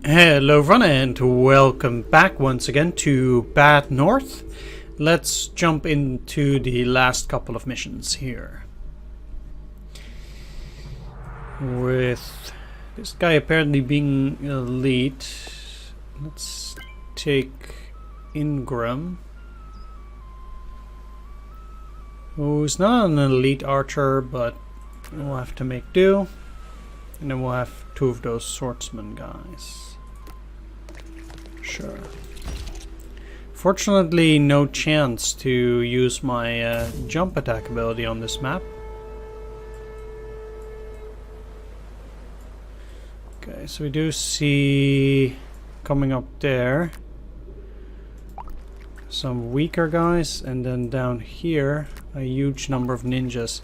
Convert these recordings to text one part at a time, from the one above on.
Hello everyone and welcome back once again to Bad North. Let's jump into the last couple of missions here. With this guy apparently being elite, let's take Ingram, who's not an elite archer, but we'll have to make do. And then we'll have two of those swordsman guys. Sure. Fortunately, no chance to use my jump attack ability on this map. Okay, so we do see coming up there some weaker guys, and then down here a huge number of ninjas.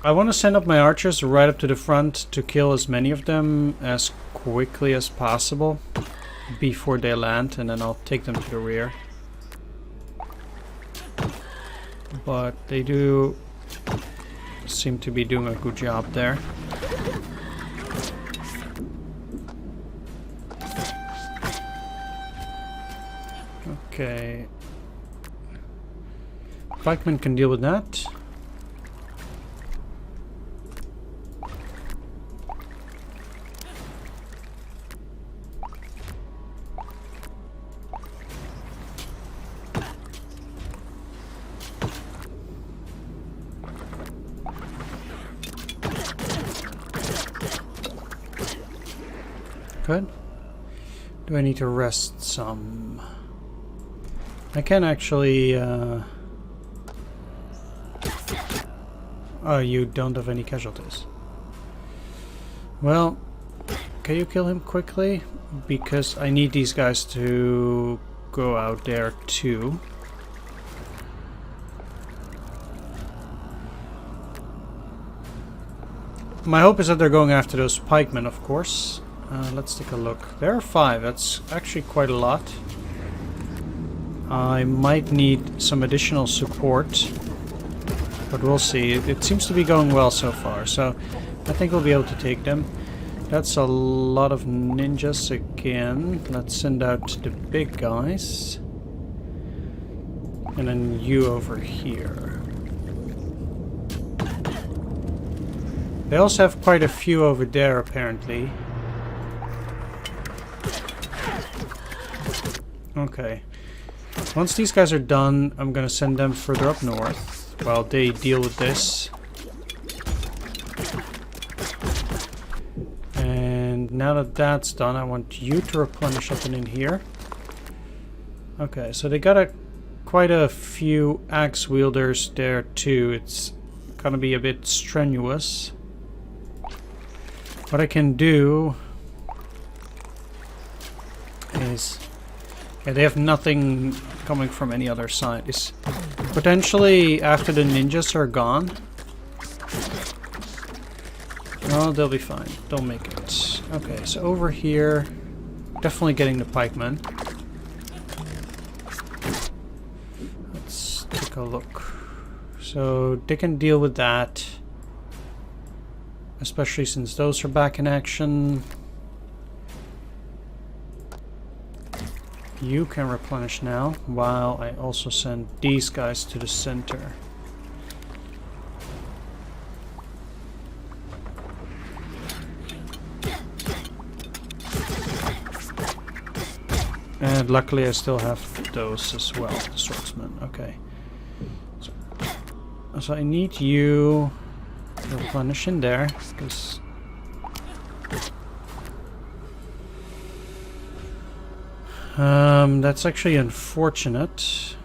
I want to send up my archers right up to the front to kill as many of them as quickly as possible before they land, and then I'll take them to the rear. But they do seem to be doing a good job there. Okay. Pikemen can deal with that. Good. Do I need to rest some? I can actually... Oh, you don't have any casualties. Well, can you kill him quickly? Because I need these guys to go out there too. My hope is that they're going after those pikemen, of course. Let's take a look. There are 5. That's actually quite a lot. I might need some additional support, but we'll see. It seems to be going well so far, so I think we'll be able to take them. That's a lot of ninjas again. Let's send out the big guys. And then you over here. They also have quite a few over there, apparently. Okay. Once these guys are done, I'm gonna send them further up north while they deal with this. And now that that's done, I want you to replenish up and in here. Okay, so they got quite a few axe wielders there too. It's gonna be a bit strenuous. What I can do is... Yeah, they have nothing coming from any other side. It's potentially after the ninjas are gone. No, they'll be fine. They'll make it. Okay, so over here, definitely getting the pikemen. Let's take a look. So they can deal with that, especially since those are back in action. You can replenish now, while I also send these guys to the center. And luckily I still have those as well, the swordsman. Okay. So I need you to replenish in there, because... that's actually unfortunate.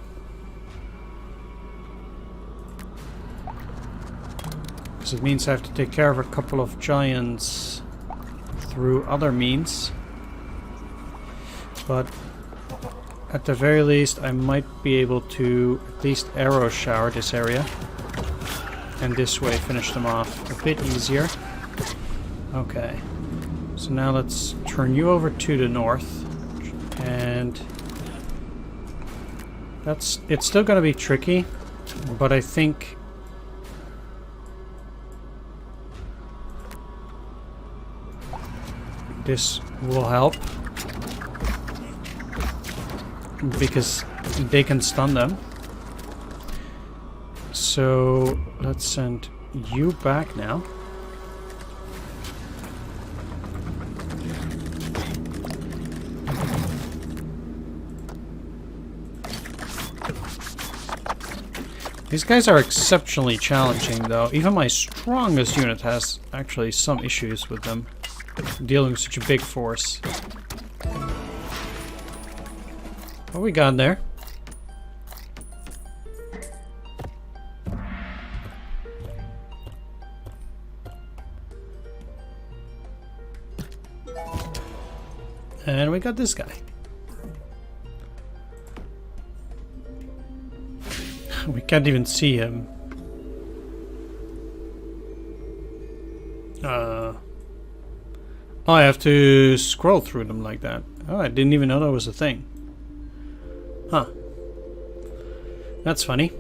Because it means I have to take care of a couple of giants through other means. But at the very least, I might be able to at least arrow shower this area. And this way finish them off a bit easier. Okay. So now let's turn you over to the north. And it's still going to be tricky, but I think this will help. Because they can stun them. So let's send you back now. These guys are exceptionally challenging though. Even my strongest unit has actually some issues with them. Dealing with such a big force. What we got there? And we got this guy. We can't even see him. Oh, I have to scroll through them like that. Oh, I didn't even know that was a thing. Huh. That's funny.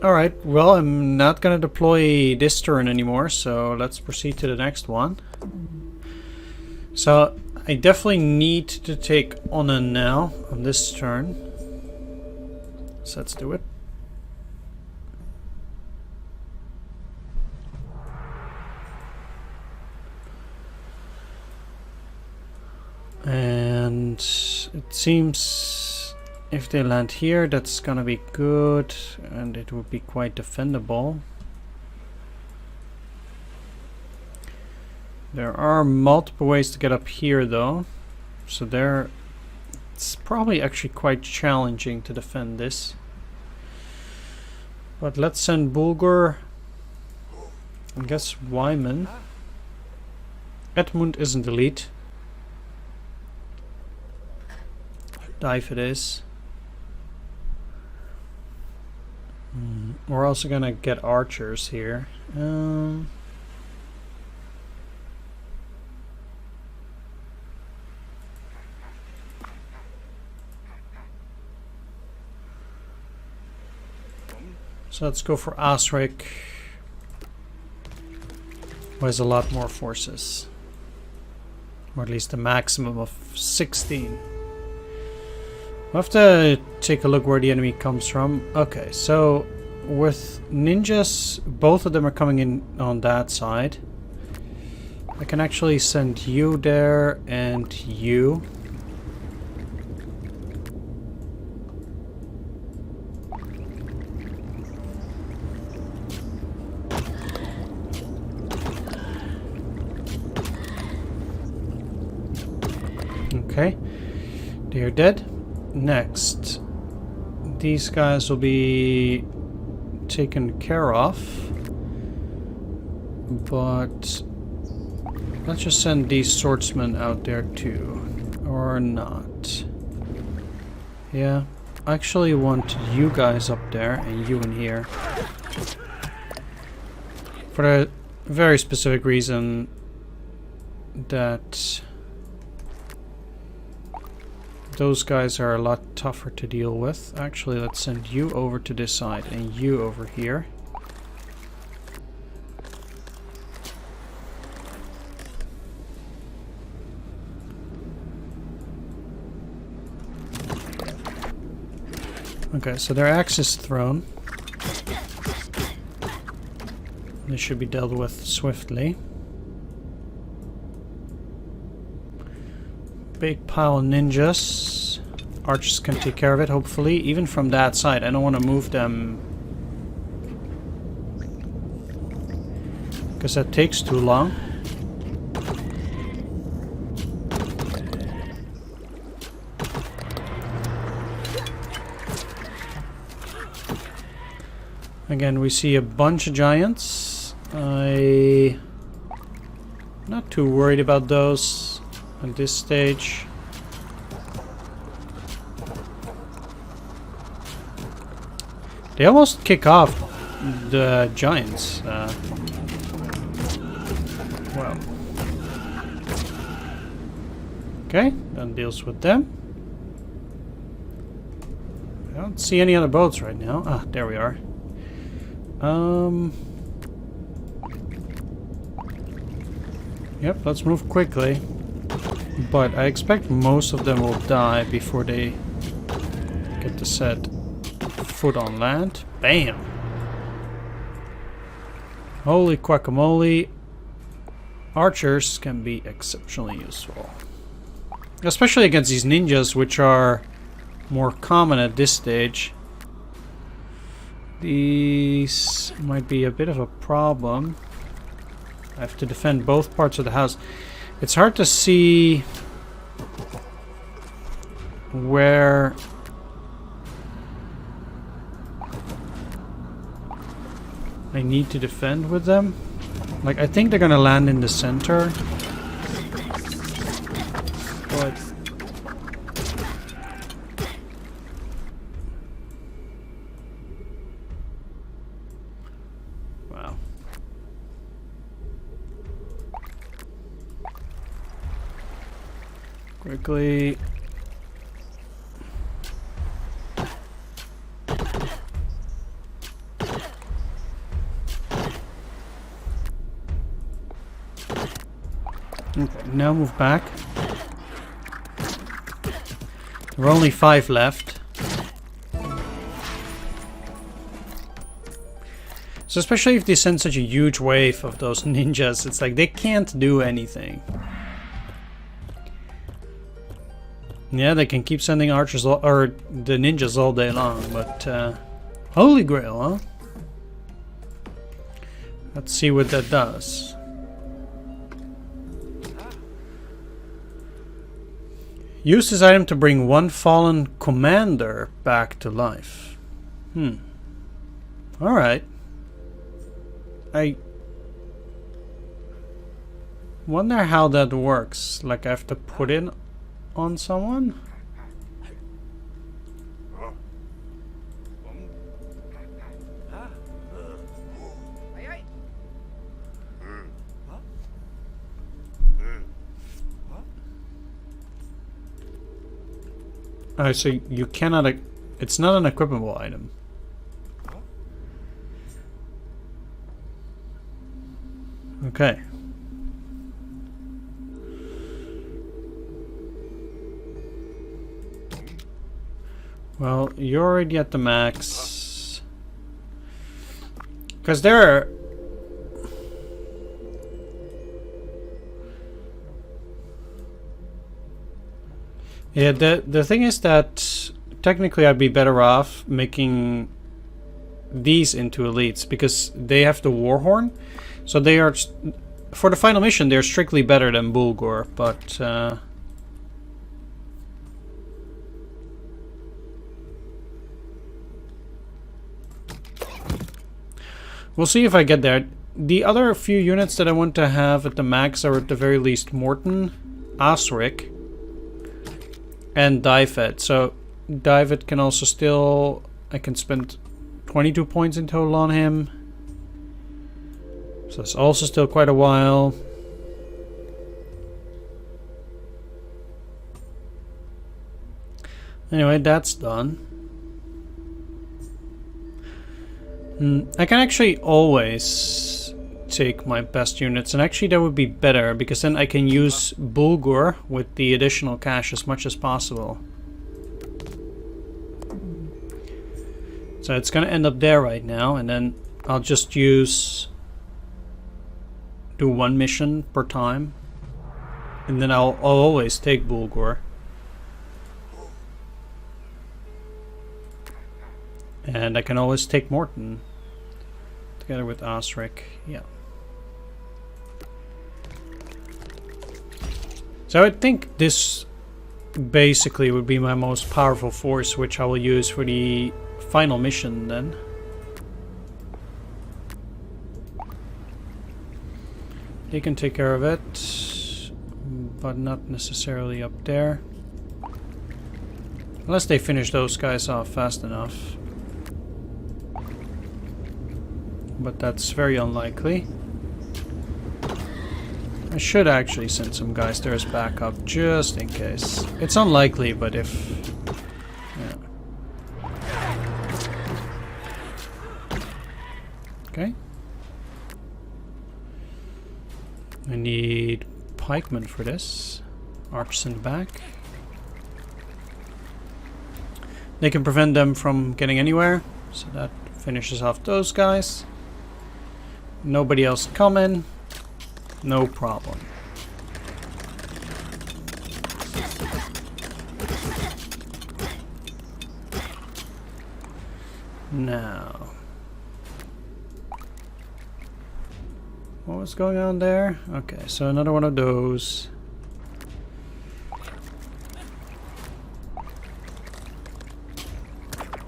Alright, well, I'm not gonna deploy this turn anymore, so let's proceed to the next one. So, I definitely need to take Onna now on this turn. So let's do it. And it seems if they land here, that's gonna be good, and it would be quite defendable. There are multiple ways to get up here though, so it's probably actually quite challenging to defend this. But let's send Bulgur. I guess Wyman. Edmund isn't elite. Dive it is. We're also gonna get archers here. So let's go for Osric, who has a lot more forces. Or at least a maximum of 16. We'll have to take a look where the enemy comes from. Okay, so with ninjas, both of them are coming in on that side. I can actually send you there and you. Okay, they're dead. Next, these guys will be taken care of, but let's just send these swordsmen out there too, or not. Yeah, I actually want you guys up there and you in here for a very specific reason that those guys are a lot tougher to deal with. Actually, let's send you over to this side and you over here. Okay, so their axe is thrown. They should be dealt with swiftly. Big pile of ninjas. Archers can take care of it, hopefully. Even from that side. I don't want to move them, because that takes too long. Again, we see a bunch of giants. I'm not too worried about those at this stage. They almost kick off the giants. Well. Okay, that deals with them. I don't see any other boats right now. Ah, there we are. Yep, let's move quickly. But I expect most of them will die before they get to set foot on land. Bam! Holy guacamole. Archers can be exceptionally useful. Especially against these ninjas, which are more common at this stage. These might be a bit of a problem. I have to defend both parts of the house. It's hard to see where I need to defend with them. Like, I think they're gonna land in the center. But wow. Quickly. Okay, now move back. There are only 5 left. So especially if they send such a huge wave of those ninjas, it's like they can't do anything. Yeah, they can keep sending archers or the ninjas all day long, but Holy Grail, huh? Let's see what that does. Use this item to bring one fallen commander back to life. Alright. I wonder how that works. Like I have to put it on someone? Oh, so you cannot... It's not an equipable item. Okay. Well, you're already at the max. Because there are... Yeah, the thing is that technically I'd be better off making these into elites because they have the Warhorn. So they are, for the final mission, they're strictly better than Bulgur, but we'll see if I get there. The other few units that I want to have at the max are at the very least Morton, Osric, and Divet. So Divet can also still, I can spend 22 points in total on him. So it's also still quite a while. Anyway, that's done. I can actually always take my best units, and actually that would be better because then I can use Bulgur with the additional cash as much as possible. So it's gonna end up there right now, and then I'll just do one mission per time, and then I'll always take Bulgur. And I can always take Morton together with Osric. Yeah. So I think this basically would be my most powerful force, which I will use for the final mission then. They can take care of it, but not necessarily up there. Unless they finish those guys off fast enough. But that's very unlikely. I should actually send some guys there as backup, just in case. It's unlikely, but if... Yeah. Okay. I need pikemen for this. Archers in the back. They can prevent them from getting anywhere, so that finishes off those guys. Nobody else coming. No problem. Now, what was going on there? Okay, so another one of those.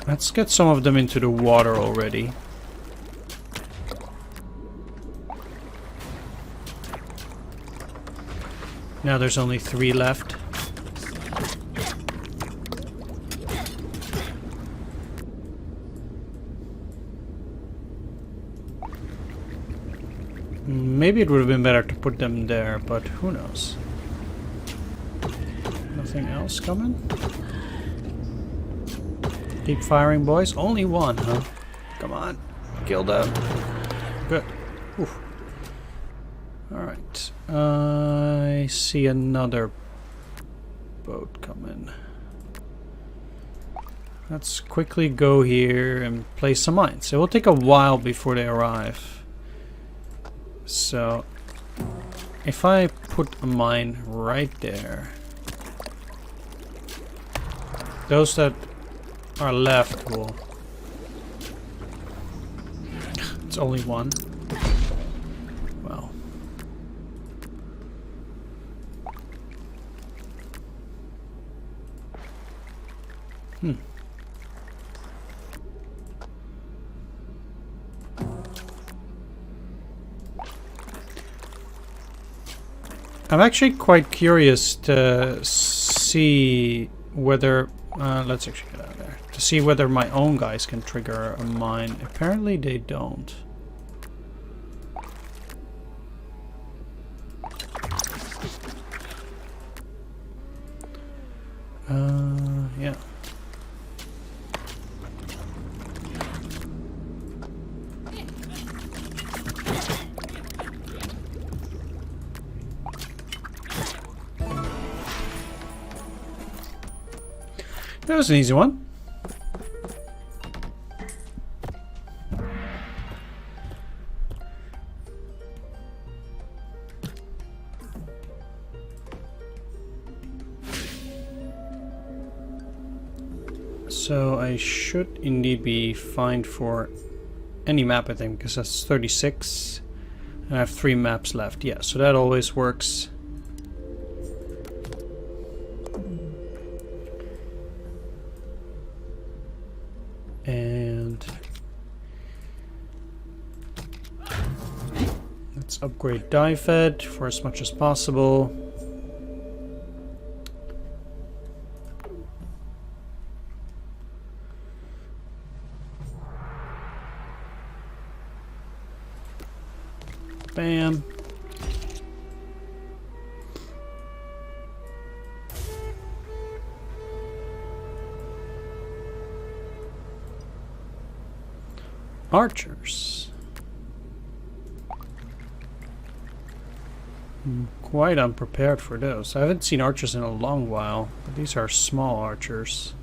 Let's get some of them into the water already. Now there's only 3 left. Maybe it would have been better to put them there, but who knows? Nothing else coming? Keep firing, boys. Only one, huh? Come on. Kill them. Good. Oof. Alright. I see another boat coming. Let's quickly go here and place some mines. It will take a while before they arrive. So, if I put a mine right there, those that are left will... It's only one. Well. I'm actually quite curious to see whether... let's actually get out of there. To see whether my own guys can trigger a mine. Apparently they don't. Yeah. That was an easy one. So I should indeed be fine for any map, I think, because that's 36. And I have 3 maps left. Yeah, so that always works. And let's upgrade die fed for as much as possible. Bam. Archers. I'm quite unprepared for those. I haven't seen archers in a long while, but these are small archers.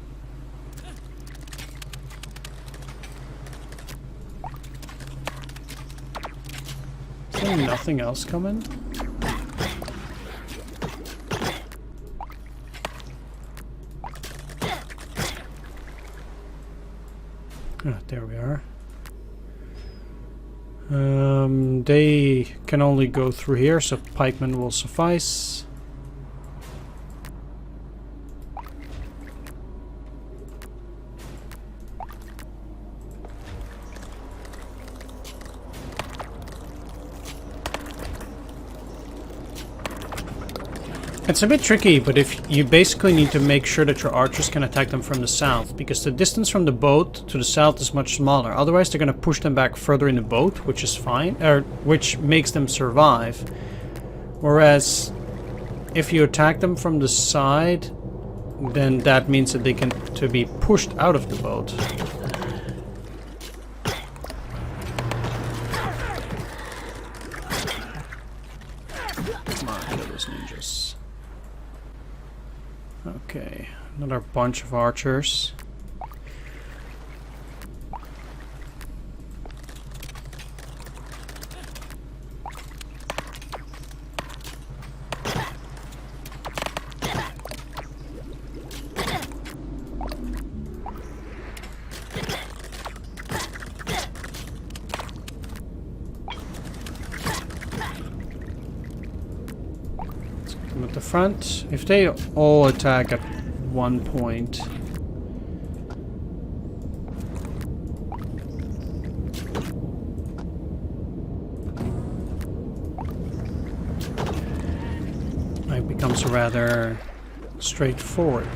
Is there nothing else coming? Ah, there we are. They can only go through here, so pikemen will suffice. It's a bit tricky, but if you basically need to make sure that your archers can attack them from the south, because the distance from the boat to the south is much smaller. Otherwise, they're going to push them back further in the boat, which is fine, or which makes them survive. Whereas, if you attack them from the side, then that means that they can be pushed out of the boat. Come on, kill those ninjas. Okay, another bunch of archers. At the front, if they all attack at one point, it becomes rather straightforward.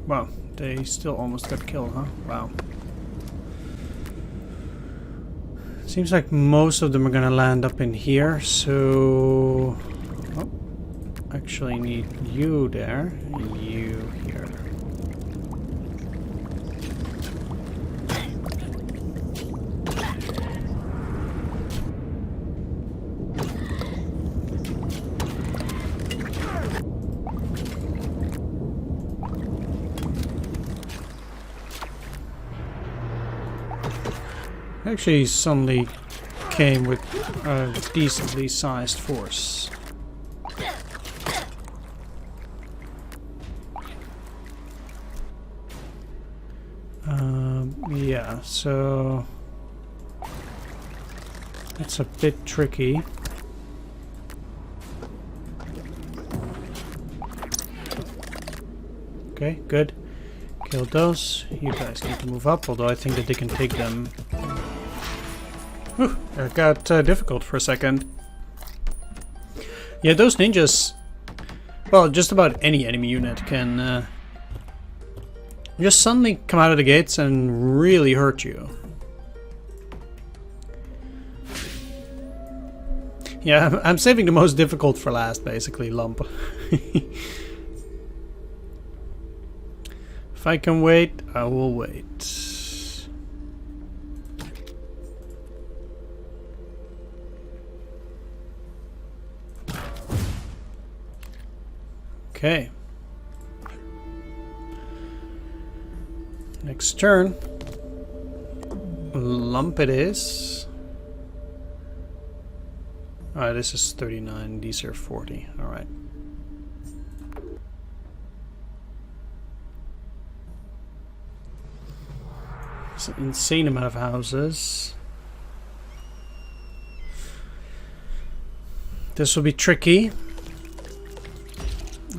Wow, they still almost got killed, huh? Wow. Seems like most of them are gonna land up in here, so... Oh, actually need you there, and you here. Actually, suddenly came with a decently sized force. Yeah, so that's a bit tricky. Okay, good. Killed those. You guys need to move up, although I think that they can take them. Whew, it got difficult for a second. Yeah, those ninjas... Well, just about any enemy unit can just suddenly come out of the gates and really hurt you. Yeah, I'm saving the most difficult for last, basically, Lump. If I can wait, I will wait. Okay. Next turn. Lump it is. Alright, this is 39, these are 40. Alright. It's an insane amount of houses. This will be tricky.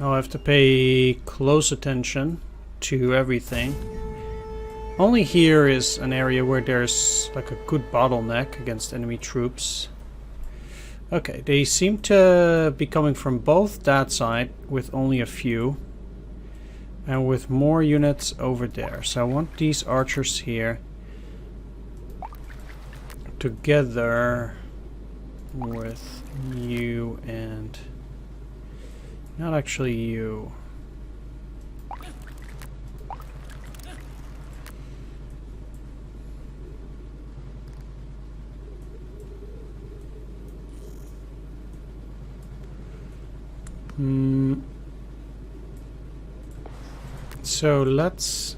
I'll have to pay close attention to everything. Only here is an area where there's like a good bottleneck against enemy troops. Okay, they seem to be coming from both that side with only a few. And with more units over there. So I want these archers here together with you and... Not actually you. So let's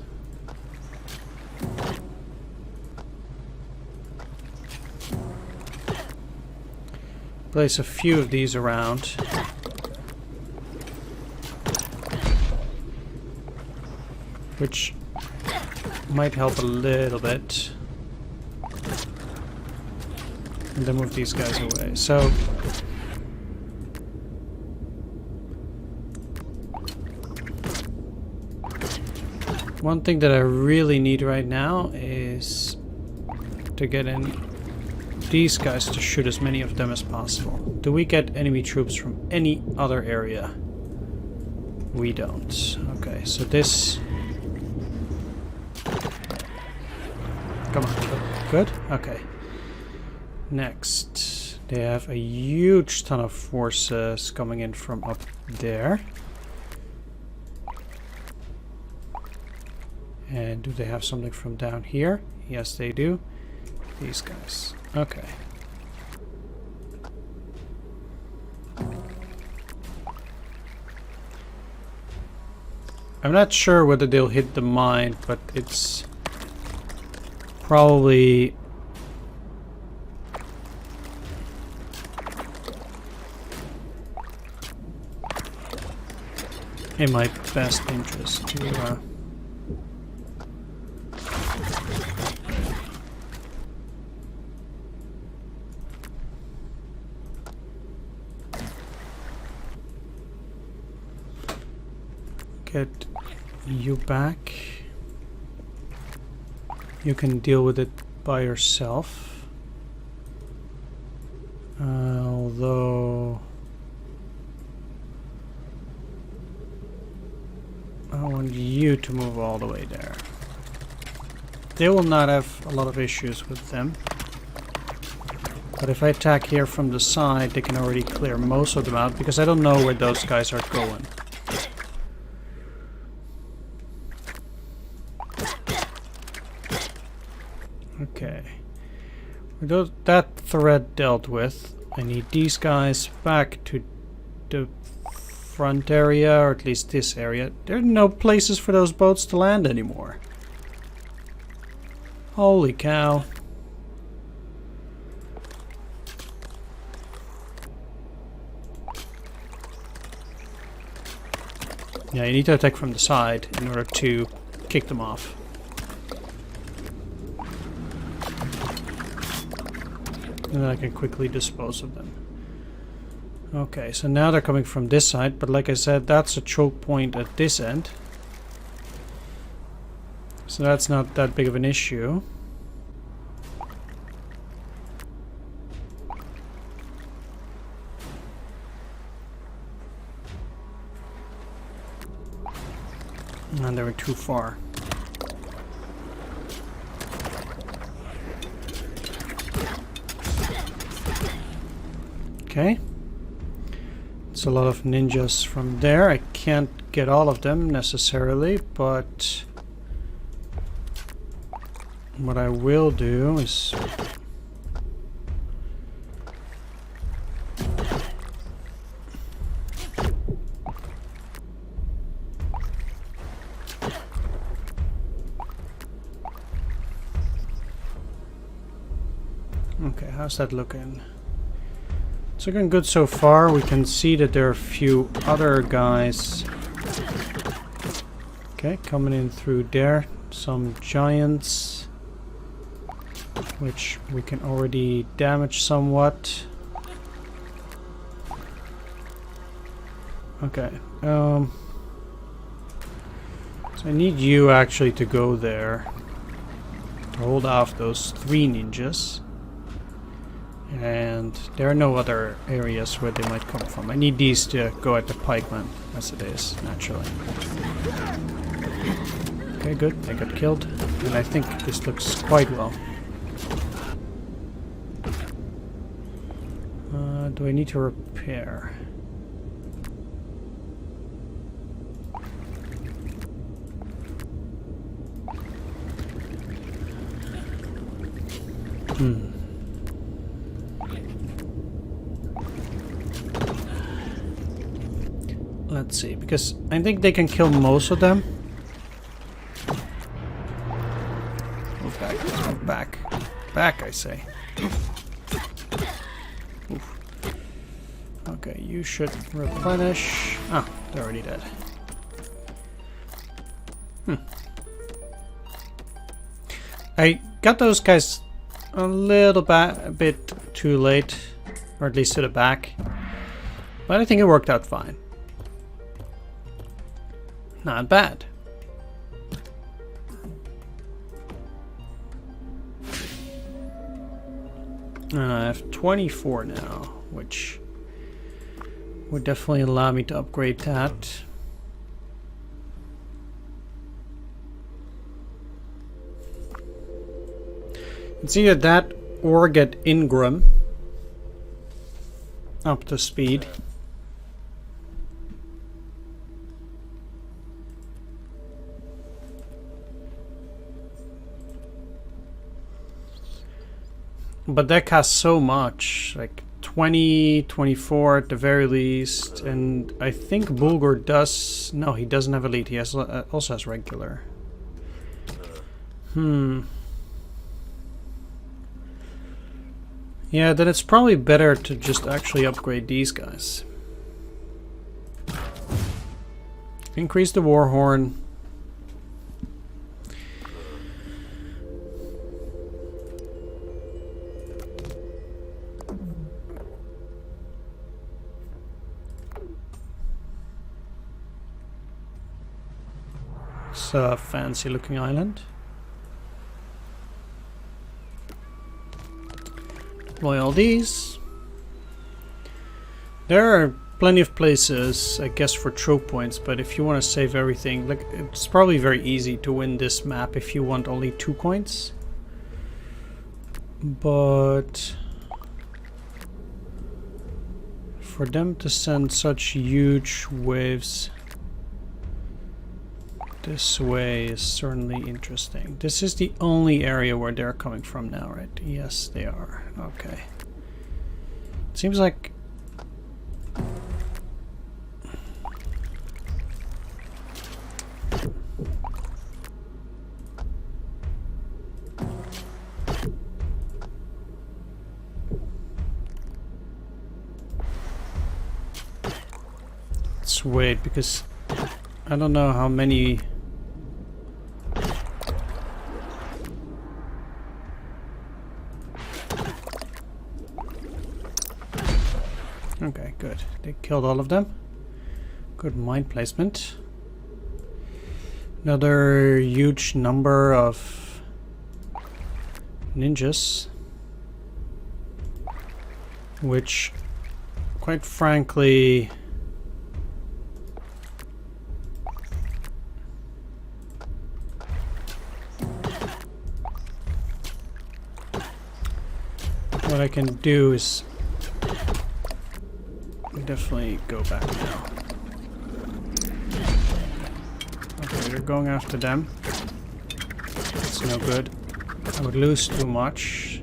place a few of these around. Which might help a little bit. And then move these guys away. So one thing that I really need right now is to get in these guys to shoot as many of them as possible. Do we get enemy troops from any other area? We don't. Okay, so this... Come on. Good? Okay. Next. They have a huge ton of forces coming in from up there. And do they have something from down here? Yes, they do. These guys. Okay. I'm not sure whether they'll hit the mine, but it's probably in my best interest to get you back. You can deal with it by yourself. Although I want you to move all the way there. They will not have a lot of issues with them. But if I attack here from the side, they can already clear most of them out because I don't know where those guys are going. Okay. With that threat dealt with, I need these guys back to the front area, or at least this area. There are no places for those boats to land anymore. Holy cow. Yeah, you need to attack from the side in order to kick them off. And then I can quickly dispose of them. Okay, so now they're coming from this side, but like I said, that's a choke point at this end. So that's not that big of an issue. And they were too far. Okay. It's a lot of ninjas from there. I can't get all of them necessarily, but what I will do is okay, how's that looking? It's looking good so far. We can see that there are a few other guys. Okay, coming in through there. Some giants, which we can already damage somewhat. Okay. So I need you actually to go there to hold off those 3 ninjas. And there are no other areas where they might come from. I need these to go at the pikemen, as it is, naturally. Okay, good. They got killed. And I think this looks quite well. Do I need to repair? Let's see, because I think they can kill most of them. Move back, move back. Back, I say. Oof. Okay, you should replenish. Ah, they're already dead. I got those guys a little bit too late, or at least to the back. But I think it worked out fine. Not bad. I have 24 now, which would definitely allow me to upgrade that. It's either that or get Ingram up to speed. But that costs so much, like 20, 24 at the very least, and I think Bulgur does... No, he doesn't have elite, he has also has regular. Yeah, then it's probably better to just actually upgrade these guys. Increase the war horn. It's a fancy looking island. Deploy all these. There are plenty of places, I guess, for trope points, but if you want to save everything, like, it's probably very easy to win this map if you want only 2 coins. But for them to send such huge waves this way is certainly interesting. This is the only area where they're coming from now, right? Yes, they are. Okay. It seems like... Let's wait, because I don't know how many... Okay, good. They killed all of them. Good mine placement. Another huge number of ninjas, which, quite frankly, what I can do is definitely go back now. Okay, they're going after them. That's no good. I would lose too much.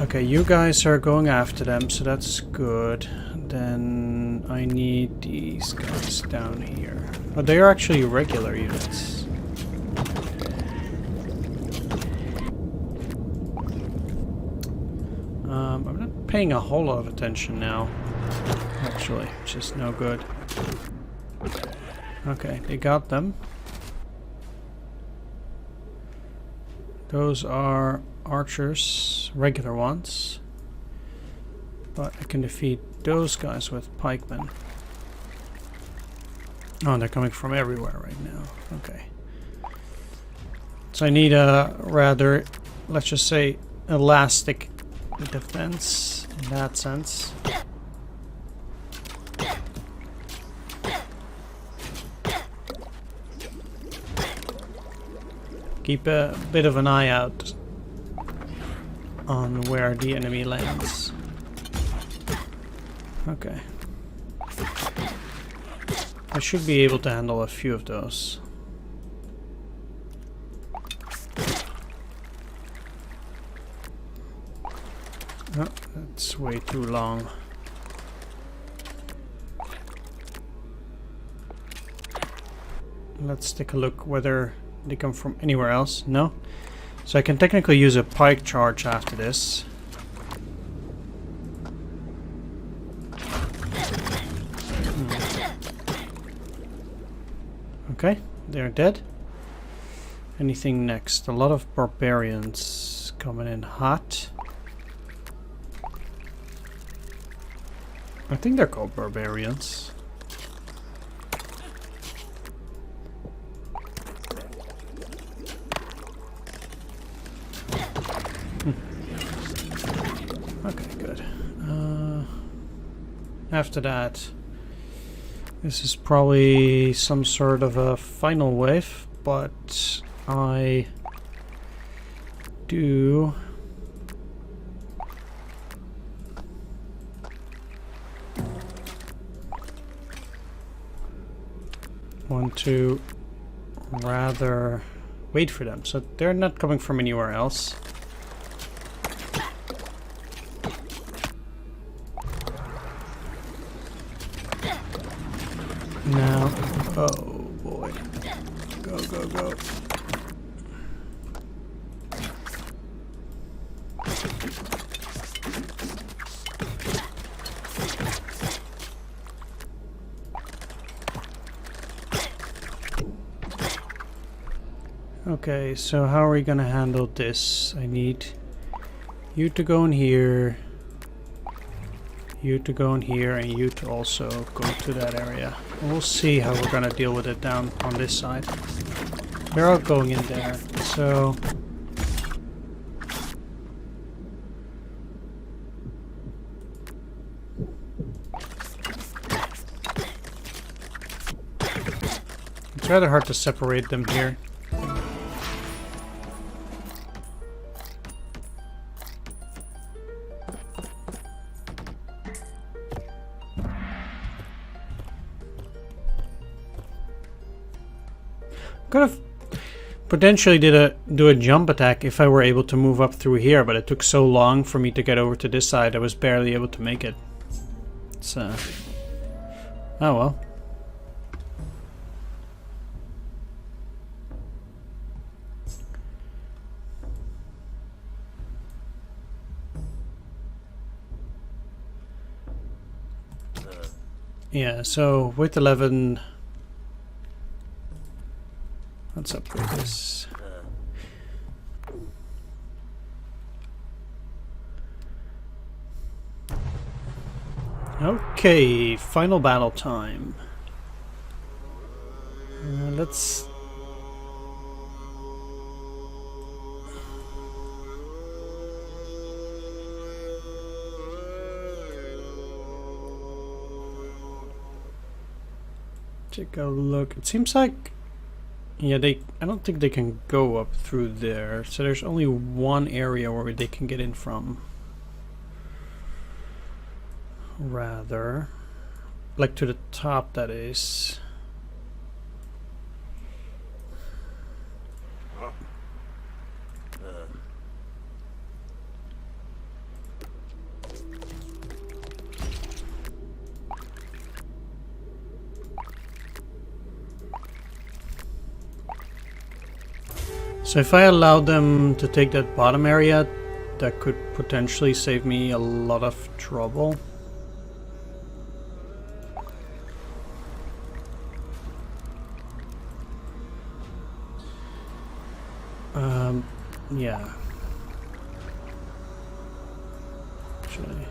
Okay, you guys are going after them, so that's good. Then I need these guys down here. Oh, they are actually regular units. I'm not paying a whole lot of attention now, actually, which is no good. Okay, they got them. Those are archers, regular ones. But I can defeat those guys with pikemen. Oh, they're coming from everywhere right now. Okay. So I need a rather, let's just say, elastic defense in that sense. Keep a bit of an eye out on where the enemy lands. Okay. I should be able to handle a few of those. No, that's way too long. Let's take a look whether they come from anywhere else. No? So I can technically use a pike charge after this. Okay, they're dead. Anything next? A lot of barbarians coming in hot. I think they're called barbarians. Okay, good. After that, this is probably some sort of a final wave, but I do want to rather wait for them. So they're not coming from anywhere else. Now, oh boy. Go, go, go. Okay, so how are we gonna handle this? I need you to go in here, you to go in here, and you to also go to that area. We'll see how we're gonna deal with it down on this side. They're all going in there, so... It's rather hard to separate them here. Could have potentially do a jump attack if I were able to move up through here, but it took so long for me to get over to this side I was barely able to make it. It's oh well. Yeah, so with 11... Let's upgrade this. Okay, final battle time. Let's... take a look. It seems like... Yeah, I don't think they can go up through there. So there's only one area where they can get in from. Rather. Like to the top, that is. So if I allow them to take that bottom area, that could potentially save me a lot of trouble. Yeah. Actually.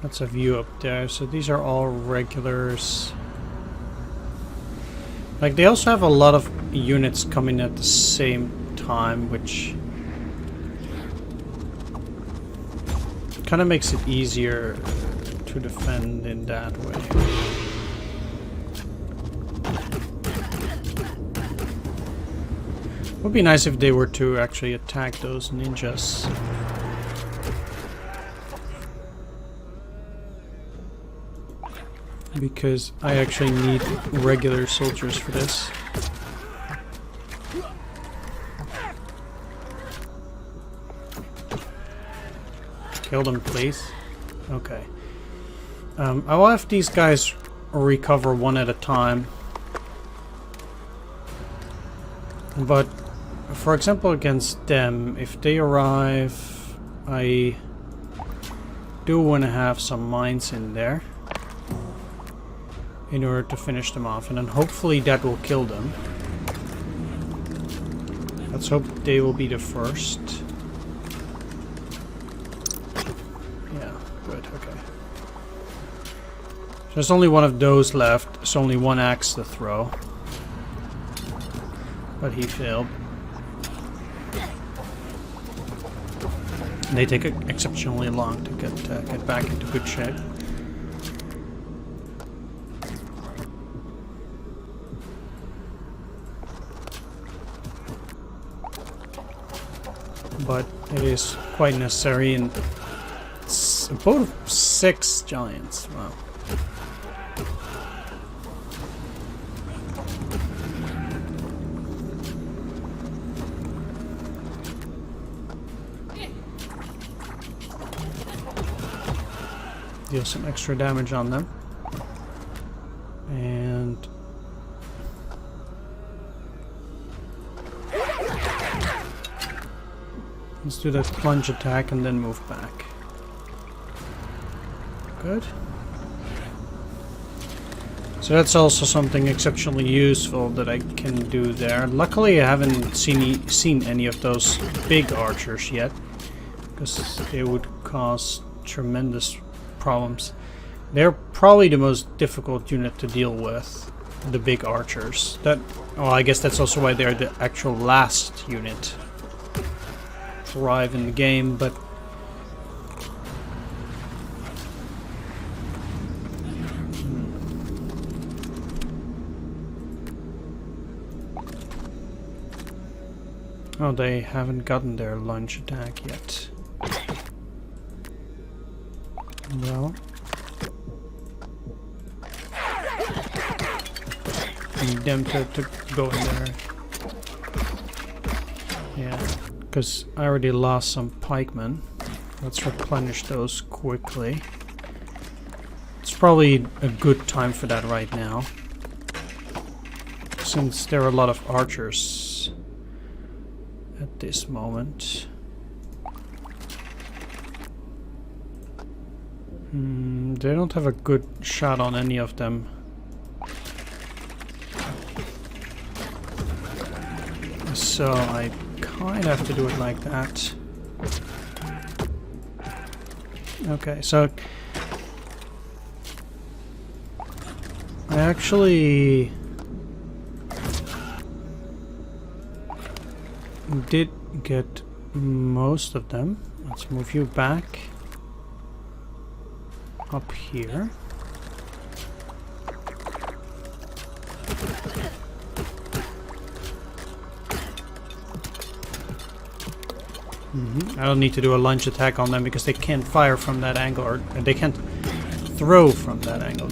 That's a view up there. So these are all regulars. Like, they also have a lot of units coming at the same time, which kind of makes it easier to defend in that way. Would be nice if they were to actually attack those ninjas. Because I actually need regular soldiers for this. Kill them, please. Okay. I will have these guys recover one at a time. But, for example, against them, if they arrive, I do want to have some mines in there in order to finish them off, and then hopefully that will kill them. Let's hope they will be the first. Yeah, good, okay. So there's only one of those left. There's only one axe to throw. But he failed. And they take exceptionally long to get back into good shape. But it is quite necessary, and it's a boat of 6 giants. Wow. deal some extra damage on them. And let's do that plunge attack and then move back. Good. So that's also something exceptionally useful that I can do there. Luckily I haven't seen any of those big archers yet, because they would cause tremendous problems. They're probably the most difficult unit to deal with, the big archers. Well, I guess that's also why they're the actual last unit to arrive in the game, but oh, they haven't gotten their lunge attack yet. Well, need them to go in there. Yeah, because I already lost some pikemen. Let's replenish those quickly. It's probably a good time for that right now, since there are a lot of archers at this moment. They don't have a good shot on any of them. So I kind of have to do it like that. Okay, so I actually did get most of them. Let's move you back up here. I don't need to do a lunge attack on them because they can't fire from that angle, or they can't throw from that angle.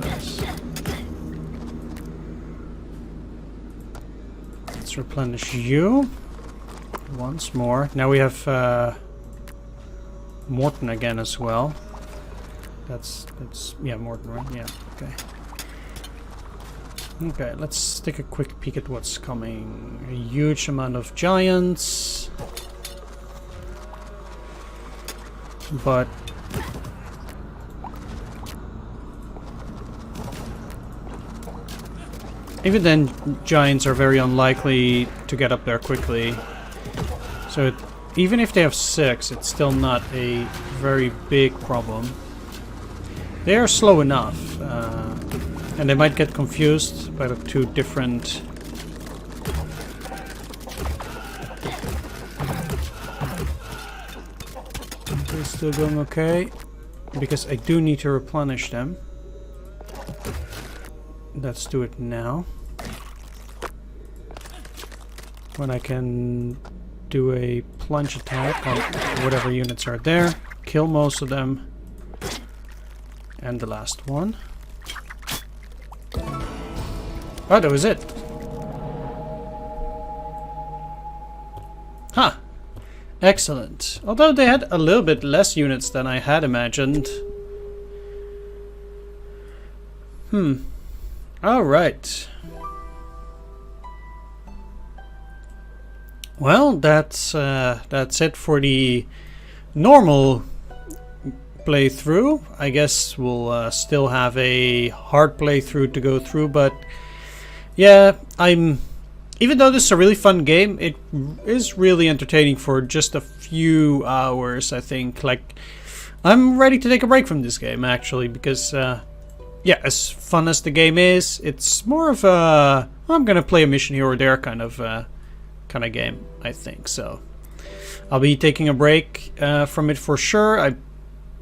Let's replenish you once more. Now we have Morton again as well. That's yeah, Morton, right? Yeah, okay. Okay, let's take a quick peek at what's coming. A huge amount of giants. But even then, giants are very unlikely to get up there quickly. So even if they have 6, it's still not a very big problem. They are slow enough, and they might get confused by the two different they're still going okay, because I do need to replenish them. Let's do it now, when I can do a plunge attack on whatever units are there, kill most of them. And the last one. Oh, that was it. Huh. Excellent. Although they had a little bit less units than I had imagined. Alright. Well, that's it for the normal playthrough. I guess we'll still have a hard playthrough to go through, but yeah, even though this is a really fun game, it is really entertaining for just a few hours, I think. Like, I'm ready to take a break from this game, actually, because yeah, as fun as the game is, it's more of a I'm gonna play a mission here or there kind of game, I think. So I'll be taking a break from it for sure. I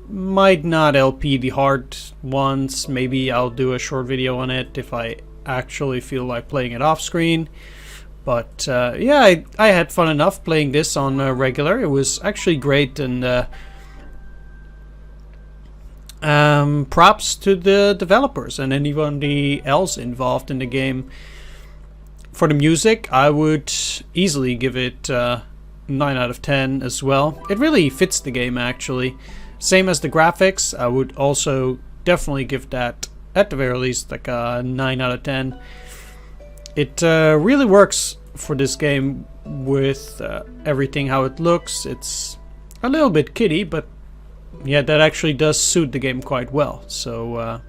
might not LP the hard ones. Maybe I'll do a short video on it if I actually feel like playing it off screen. But yeah, I had fun enough playing this on regular. It was actually great, and props to the developers and anybody else involved in the game. For the music, I would easily give it 9 out of 10 as well. It really fits the game, actually. Same as the graphics, I would also definitely give that, at the very least, like a 9 out of 10. It really works for this game with everything, how it looks. It's a little bit kiddie, but yeah, that actually does suit the game quite well. So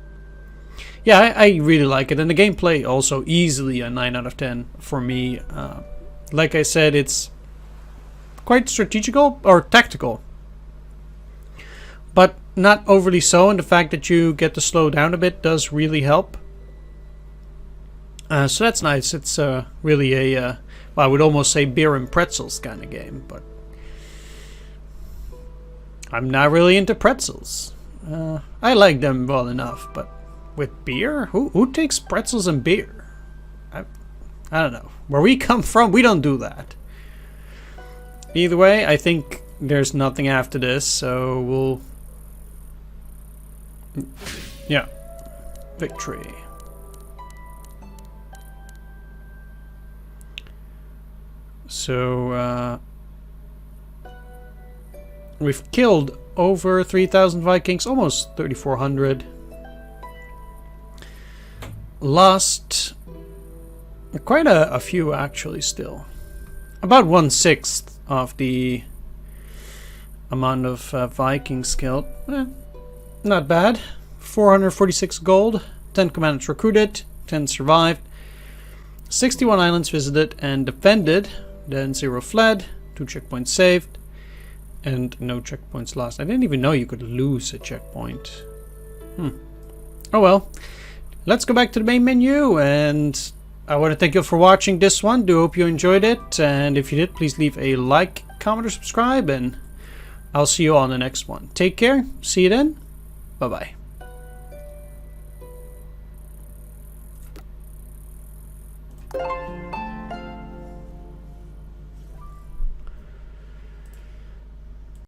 yeah, I really like it, and the gameplay also easily a 9 out of 10 for me. Like I said, it's quite strategical or tactical, but not overly so, and the fact that you get to slow down a bit does really help. So that's nice. It's really a, well, I would almost say beer and pretzels kind of game, but I'm not really into pretzels. I like them well enough, but with beer? Who takes pretzels and beer? I don't know. Where we come from, we don't do that. Either way, I think there's nothing after this, so we'll... yeah. Victory. So, we've killed over 3,000 Vikings, almost 3,400. Lost quite a few, actually, still. About 1/6 of the amount of Vikings killed. Not bad. 446 gold, 10 commanders recruited, 10 survived, 61 islands visited and defended, then 0 fled, 2 checkpoints saved, and no checkpoints lost. I didn't even know you could lose a checkpoint. Oh well. Let's go back to the main menu, and I want to thank you for watching this one. Do hope you enjoyed it, and if you did, please leave a like, comment, or subscribe, and I'll see you on the next one. Take care. See you then. Bye-bye.